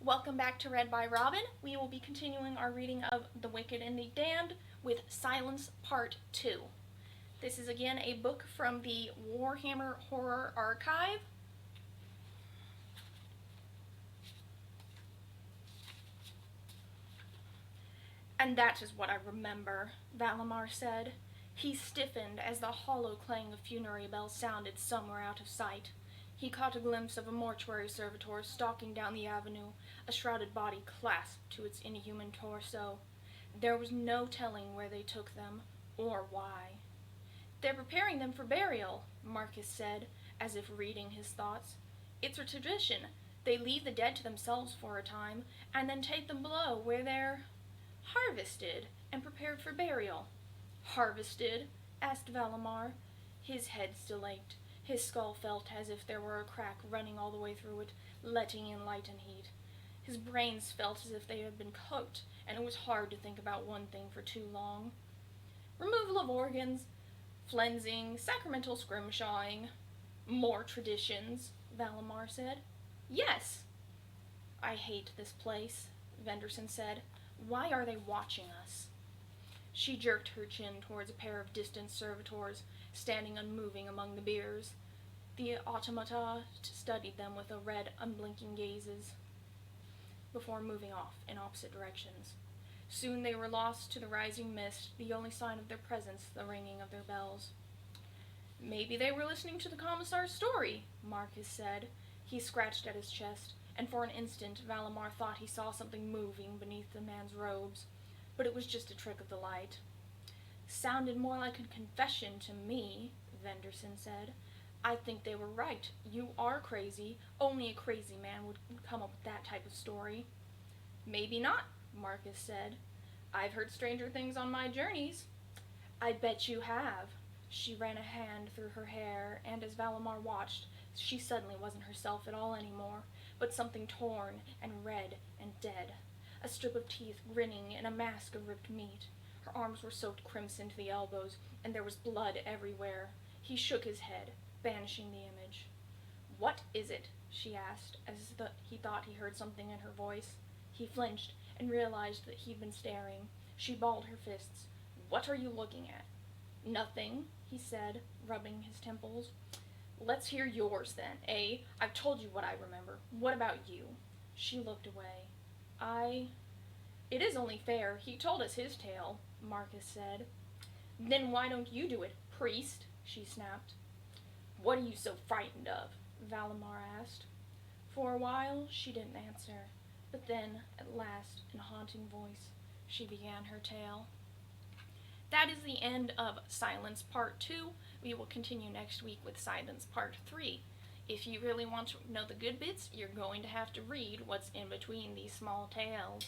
Welcome back to Read by Robin. We will be continuing our reading of The Wicked and the Damned with Silence Part 2. This is again a book from the Warhammer Horror Archive. And that is what I remember, Valimar said. He stiffened as the hollow clang of funerary bells sounded somewhere out of sight. He caught a glimpse of a mortuary servitor stalking down the avenue, a shrouded body clasped to its inhuman torso. There was no telling where they took them, or why. "They're preparing them for burial," Marcus said, as if reading his thoughts. "It's a tradition. They leave the dead to themselves for a time, and then take them below, where they're harvested and prepared for burial." "Harvested?" asked Valimar. His head still ached. His skull felt as if there were a crack running all the way through it, letting in light and heat. His brains felt as if they had been cooked, and it was hard to think about one thing for too long. "Removal of organs, flensing, sacramental scrimshawing, more traditions," Valimar said. "Yes." "I hate this place," Venderson said. "Why are they watching us?" She jerked her chin towards a pair of distant servitors, standing unmoving among the biers. The automata studied them with a red, unblinking gazes before moving off in opposite directions. Soon they were lost to the rising mist, the only sign of their presence the ringing of their bells. "Maybe they were listening to the commissar's story," Marcus said. He scratched at his chest, and for an instant Valimar thought he saw something moving beneath the man's robes, but it was just a trick of the light. "Sounded more like a confession to me," Venderson said. "I think they were right. You are crazy. Only a crazy man would come up with that type of story." "Maybe not," Marcus said. "I've heard stranger things on my journeys." "I bet you have." She ran a hand through her hair, and as Valimar watched, she suddenly wasn't herself at all anymore, but something torn and red and dead. A strip of teeth grinning in a mask of ripped meat. Her arms were soaked crimson to the elbows, and there was blood everywhere. He shook his head, banishing the image. "What is it?" she asked, as he thought he heard something in her voice. He flinched and realized that he'd been staring. She balled her fists. "What are you looking at?" "Nothing," he said, rubbing his temples. "Let's hear yours, then, eh? I've told you what I remember. What about you?" She looked away. It is only fair. He told us his tale," Marcus said. "Then why don't you do it, priest?" she snapped. "What are you so frightened of?" Valimar asked. For a while she didn't answer, but then, at last, in a haunting voice, she began her tale. That is the end of Silence Part 2. We will continue next week with Silence Part 3. If you really want to know the good bits, you're going to have to read what's in between these small tales.